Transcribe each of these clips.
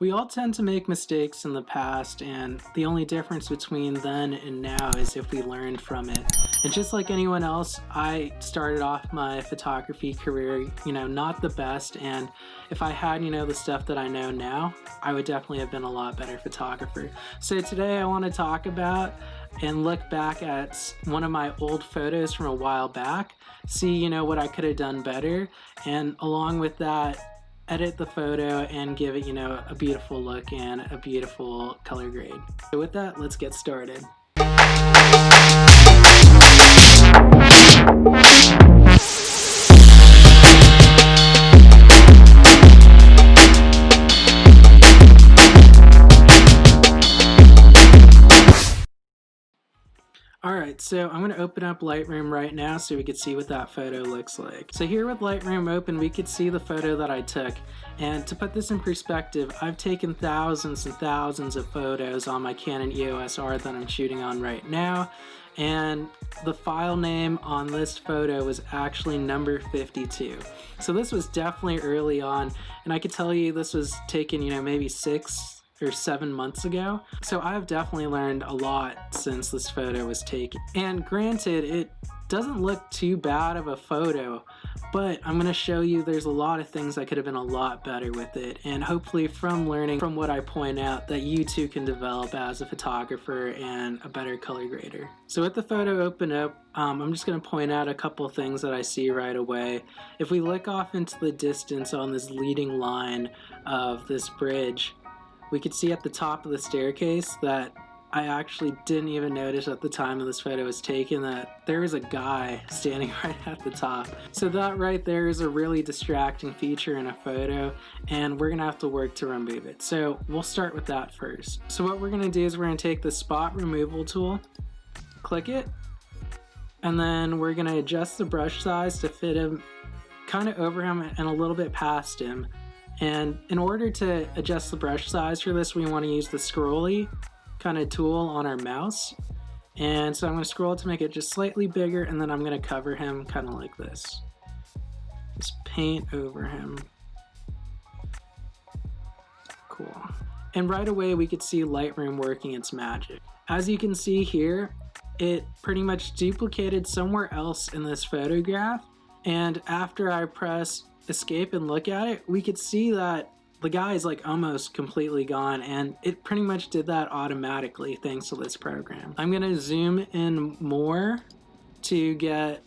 We all tend to make mistakes in the past, and the only difference between then and now is if we learned from it. And just like anyone else, I started off my photography career, not the best, and if I had, the stuff that I know now, I would definitely have been a lot better photographer. So today I want to talk about and look back at one of my old photos from a while back, see, what I could have done better, and along with that, edit the photo and give it, a beautiful look and a beautiful color grade. So with that, let's get started. Alright, so I'm going to open up Lightroom right now so we can see what that photo looks like. So here with Lightroom open, we could see the photo that I took. And to put this in perspective, I've taken thousands and thousands of photos on my Canon EOS R that I'm shooting on right now. And the file name on this photo was actually number 52. So this was definitely early on, and I could tell you this was taken, maybe 6 or 7 months ago. So I've definitely learned a lot since this photo was taken. And granted, it doesn't look too bad of a photo, but I'm going to show you there's a lot of things that could have been a lot better with it, and hopefully from learning from what I point out that you too can develop as a photographer and a better color grader. So with the photo open up, I'm just going to point out a couple things that I see right away. If we look off into the distance on this leading line of this bridge, we could see at the top of the staircase that I actually didn't even notice at the time of this photo was taken that there was a guy standing right at the top. So that right there is a really distracting feature in a photo, and we're gonna have to work to remove it. So we'll start with that first. So what we're gonna do is we're gonna take the spot removal tool, click it, and then we're gonna adjust the brush size to fit him kind of over him and a little bit past him. And in order to adjust the brush size for this, we want to use the scrolly kind of tool on our mouse. And so I'm going to scroll to make it just slightly bigger, and then I'm going to cover him kind of like this. Just paint over him. Cool. And right away we could see Lightroom working its magic. As you can see here, it pretty much duplicated somewhere else in this photograph, and after I press escape and look at it, we could see that the guy is like almost completely gone, and it pretty much did that automatically thanks to this program. I'm gonna zoom in more to get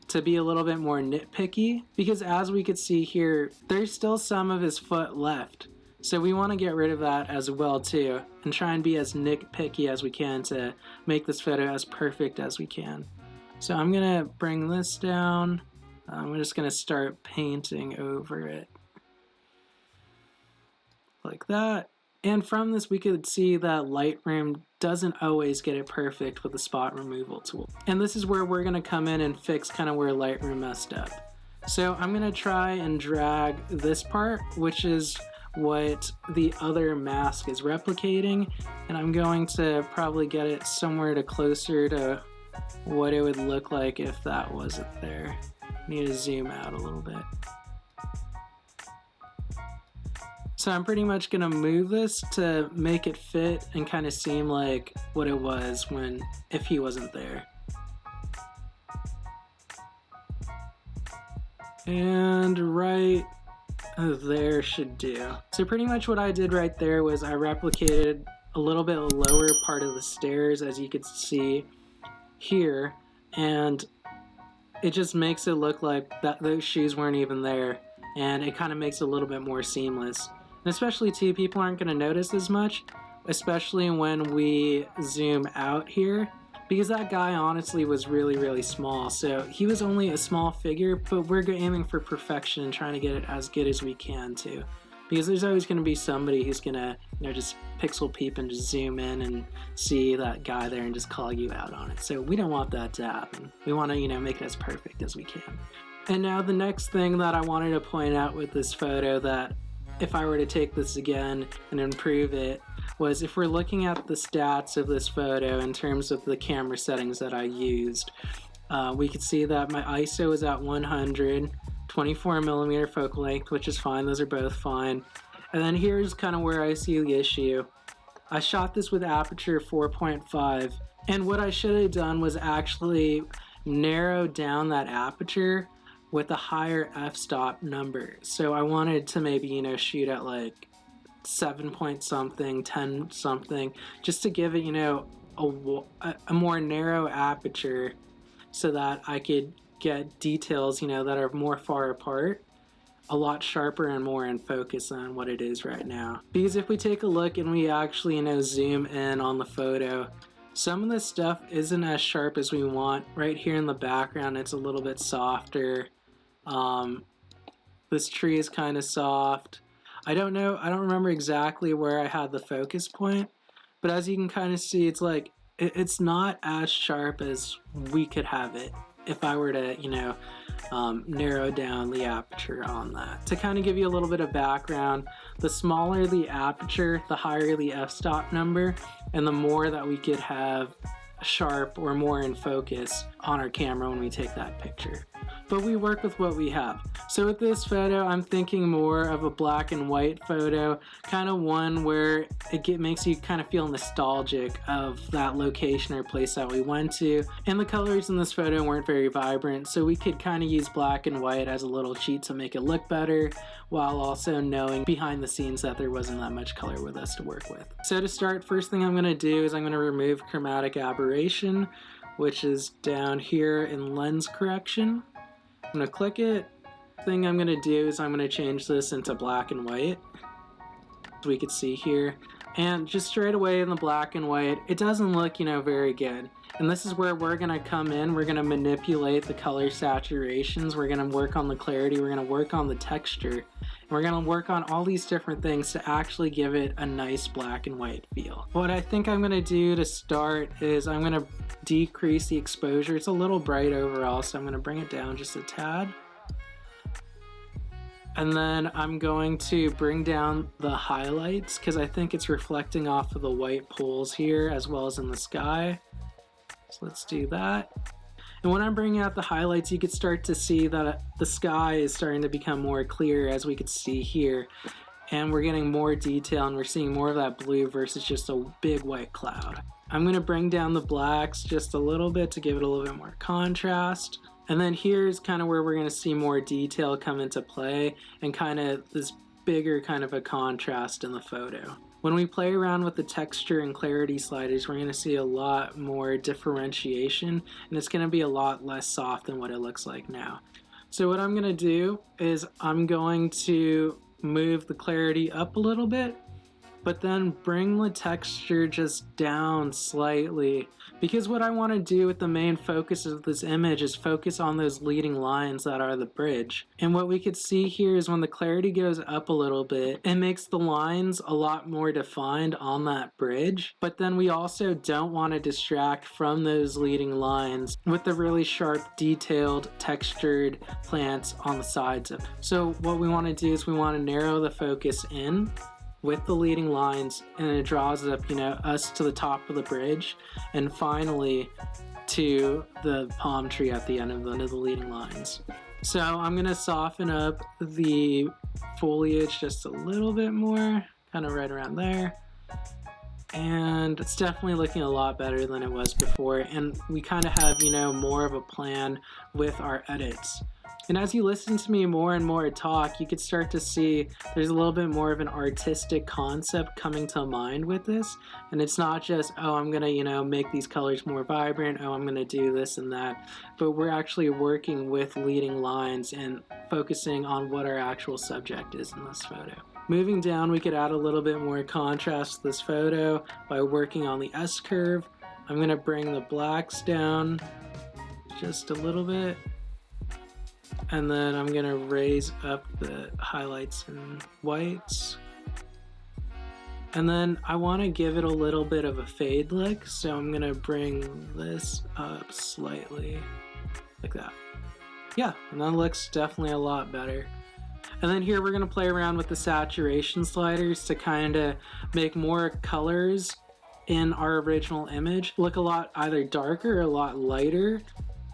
to be a little bit more nitpicky, because as we could see here, there's still some of his foot left. So we want to get rid of that as well too, and try and be as nitpicky as we can to make this photo as perfect as we can. So I'm gonna bring this down. I'm just going to start painting over it like that. And from this we could see that Lightroom doesn't always get it perfect with the spot removal tool. And this is where we're going to come in and fix kind of where Lightroom messed up. So I'm going to try and drag this part, which is what the other mask is replicating, and I'm going to probably get it somewhere to closer to what it would look like if that wasn't there. Need to zoom out a little bit. So I'm pretty much gonna move this to make it fit and kind of seem like what it was if he wasn't there. And right there should do. So pretty much what I did right there was I replicated a little bit lower part of the stairs, as you could see here, and it just makes it look like that those shoes weren't even there, and it kind of makes it a little bit more seamless. And especially too, people aren't going to notice as much, especially when we zoom out here, because that guy honestly was really small. So he was only a small figure, but we're aiming for perfection and trying to get it as good as we can too. Because there's always going to be somebody who's going to, just pixel peep and just zoom in and see that guy there and just call you out on it. So we don't want that to happen. We want to, make it as perfect as we can. And now the next thing that I wanted to point out with this photo, that if I were to take this again and improve it, was if we're looking at the stats of this photo in terms of the camera settings that I used, we could see that my ISO is at 100, 24mm focal length, which is fine, those are both fine. And then here's kind of where I see the issue. I shot this with aperture 4.5, and what I should have done was actually narrow down that aperture with a higher f-stop number. So I wanted to maybe, you know, shoot at like 7 point something, 10 something, just to give it, you know, a more narrow aperture so that I could get details, you know, that are more far apart, a lot sharper and more in focus on what it is right now. Because if we take a look and we actually, you know, zoom in on the photo, some of this stuff isn't as sharp as we want. Right here in the background, it's a little bit softer. This tree is kind of soft. I don't remember exactly where I had the focus point, but as you can kind of see, it's like, it's not as sharp as we could have it if I were to, you know, narrow down the aperture on that. To kind of give you a little bit of background, the smaller the aperture, the higher the f-stop number, and the more that we could have sharp or more in focus on our camera when we take that picture. But we work with what we have. So with this photo, I'm thinking more of a black and white photo, kind of one where it makes you kind of feel nostalgic of that location or place that we went to. And the colors in this photo weren't very vibrant, so we could kind of use black and white as a little cheat to make it look better, while also knowing behind the scenes that there wasn't that much color with us to work with. So to start, first thing I'm going to do is I'm going to remove chromatic aberration, which is down here in lens correction. I'm going to click it. Thing I'm going to do is I'm going to change this into black and white, as we could see here. And just straight away in the black and white, it doesn't look, you know, very good. And this is where we're going to come in. We're going to manipulate the color saturations. We're going to work on the clarity. We're going to work on the texture. And we're going to work on all these different things to actually give it a nice black and white feel. What I think I'm going to do to start is I'm going to decrease the exposure. It's a little bright overall, so I'm going to bring it down just a tad. And then I'm going to bring down the highlights because I think it's reflecting off of the white poles here as well as in the sky. So let's do that. And when I'm bringing out the highlights, you could start to see that the sky is starting to become more clear, as we could see here. And we're getting more detail and we're seeing more of that blue versus just a big white cloud. I'm going to bring down the blacks just a little bit to give it a little bit more contrast. And then here's kind of where we're going to see more detail come into play and kind of this bigger kind of a contrast in the photo. When we play around with the texture and clarity sliders, we're going to see a lot more differentiation, and it's going to be a lot less soft than what it looks like now. So what I'm going to do is I'm going to move the clarity up a little bit, but then bring the texture just down slightly, because what I want to do with the main focus of this image is focus on those leading lines that are the bridge. And what we could see here is when the clarity goes up a little bit, it makes the lines a lot more defined on that bridge, but then we also don't want to distract from those leading lines with the really sharp, detailed, textured plants on the sides of it. So what we want to do is we want to narrow the focus in with the leading lines, and it draws up, you know, us to the top of the bridge and finally to the palm tree at the end of one of the leading lines. So I'm gonna soften up the foliage just a little bit more, kind of right around there. And it's definitely looking a lot better than it was before, and we kind of have, you know, more of a plan with our edits. And as you listen to me more and more talk, you could start to see there's a little bit more of an artistic concept coming to mind with this. And it's not just, oh, I'm gonna, you know, make these colors more vibrant, oh, I'm gonna do this and that. But we're actually working with leading lines and focusing on what our actual subject is in this photo. Moving down, we could add a little bit more contrast to this photo by working on the S-curve. I'm gonna bring the blacks down just a little bit. And then I'm gonna raise up the highlights and whites. And then I wanna give it a little bit of a fade look, so I'm gonna bring this up slightly, like that. Yeah, and that looks definitely a lot better. And then here we're gonna play around with the saturation sliders to kinda make more colors in our original image look a lot either darker or a lot lighter.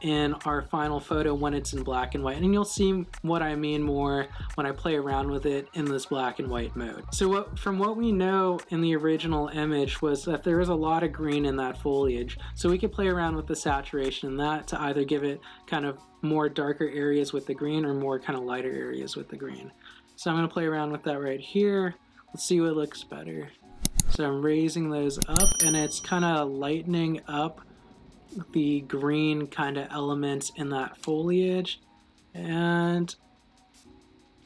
in our final photo when it's in black and white. And you'll see what I mean more when I play around with it in this black and white mode. So from what we know in the original image was that there is a lot of green in that foliage. So we could play around with the saturation in that to either give it kind of more darker areas with the green or more kind of lighter areas with the green. So I'm going to play around with that right here. Let's see what looks better. So I'm raising those up, and it's kind of lightening up the green kind of elements in that foliage, and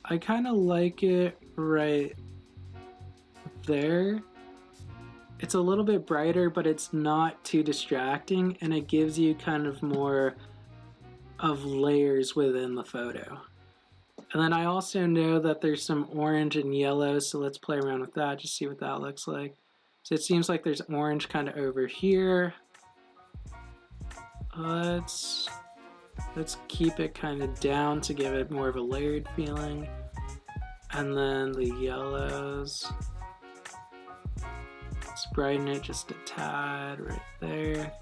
I kind of like it right there. It's a little bit brighter, but it's not too distracting, and it gives you kind of more of layers within the photo. And then I also know that there's some orange and yellow, so let's play around with that, just see what that looks like. So it seems like there's orange kind of over here. Let's keep it kind of down to give it more of a layered feeling. And then the yellows. Let's brighten it just a tad right there.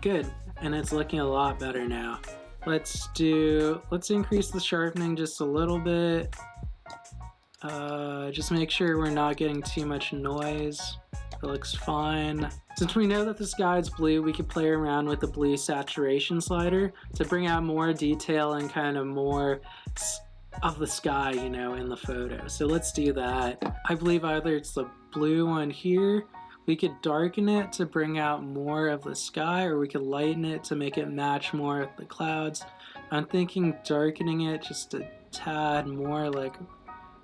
Good, and it's looking a lot better now. Let's increase the sharpening just a little bit. Just make sure we're not getting too much noise. It looks fine. Since we know that the sky is blue, we could play around with the blue saturation slider to bring out more detail and kind of more of the sky, you know, in the photo. So let's do that. I believe either it's the blue one here. We could darken it to bring out more of the sky, or we could lighten it to make it match more of the clouds. I'm thinking darkening it just a tad more, like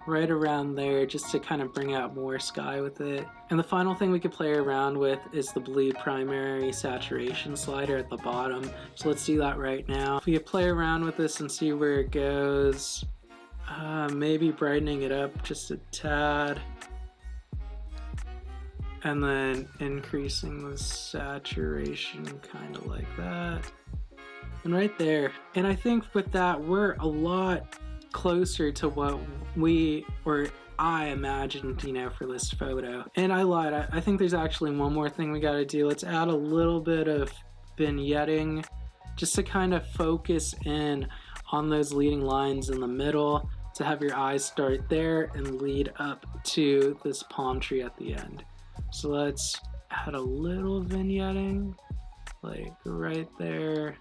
right around there, just to kind of bring out more sky with it. And the final thing we could play around with is the blue primary saturation slider at the bottom. So let's do that right now. If we could play around with this and see where it goes, maybe brightening it up just a tad. And then increasing the saturation kind of like that. And right there. And I think with that, we're a lot closer to what I imagined, you know, for this photo. And I lied. I think there's actually one more thing we got to do. Let's add a little bit of vignetting just to kind of focus in on those leading lines in the middle, to have your eyes start there and lead up to this palm tree at the end. So let's add a little vignetting, like right there,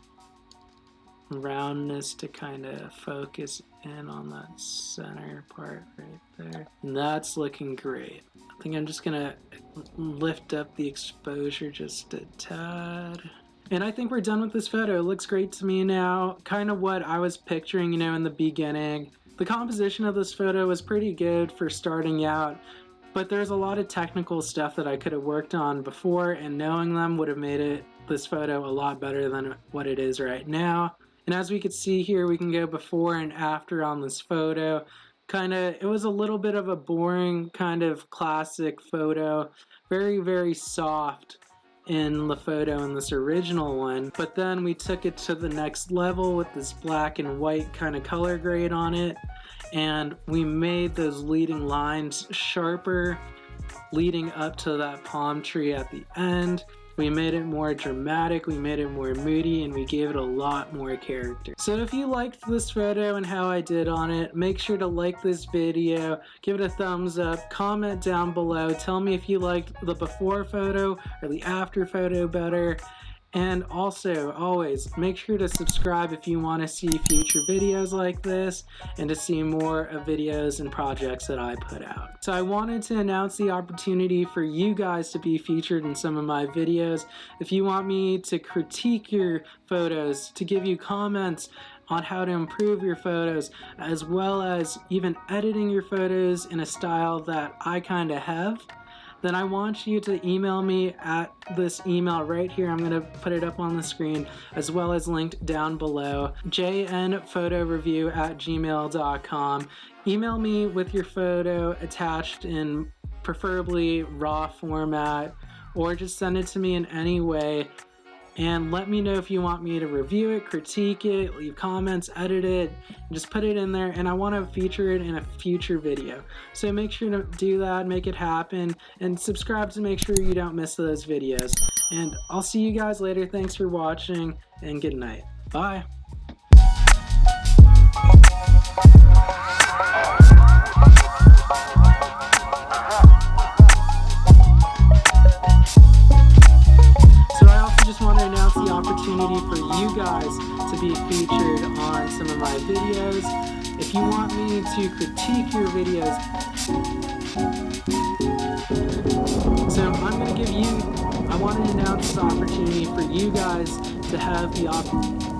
roundness to kind of focus in on that center part right there. And that's looking great. I think I'm just gonna lift up the exposure just a tad. And I think we're done with this photo. It looks great to me now. Kind of what I was picturing, you know, in the beginning. The composition of this photo was pretty good for starting out, but there's a lot of technical stuff that I could have worked on before, and knowing them would have made this photo a lot better than what it is right now. And as we can see here, we can go before and after on this photo. It was a little bit of a boring kind of classic photo, very, very soft in the photo in this original one, but then we took it to the next level with this black and white kind of color grade on it, and we made those leading lines sharper leading up to that palm tree at the end. We made it more dramatic, we made it more moody, and we gave it a lot more character. So if you liked this photo and how I did on it, make sure to like this video, give it a thumbs up, comment down below, tell me if you liked the before photo or the after photo better. And also, always, make sure to subscribe if you want to see future videos like this and to see more of videos and projects that I put out. So I wanted to announce the opportunity for you guys to be featured in some of my videos. If you want me to critique your photos, to give you comments on how to improve your photos, as well as even editing your photos in a style that I kind of have, then I want you to email me at this email right here. I'm going to put it up on the screen, as well as linked down below, jnphotoreview@gmail.com. Email me with your photo attached in preferably raw format, or just send it to me in any way. And let me know if you want me to review it, critique it, leave comments, edit it, just put it in there, and I want to feature it in a future video. So make sure to do that, make it happen, and subscribe to make sure you don't miss those videos. And I'll see you guys later. Thanks for watching, and good night. Bye. So I also just want to announce the opportunity for you guys to be featured on some of my videos. If you want me to critique your videos, so I'm going to give you, I want to announce this opportunity for you guys to have the opportunity.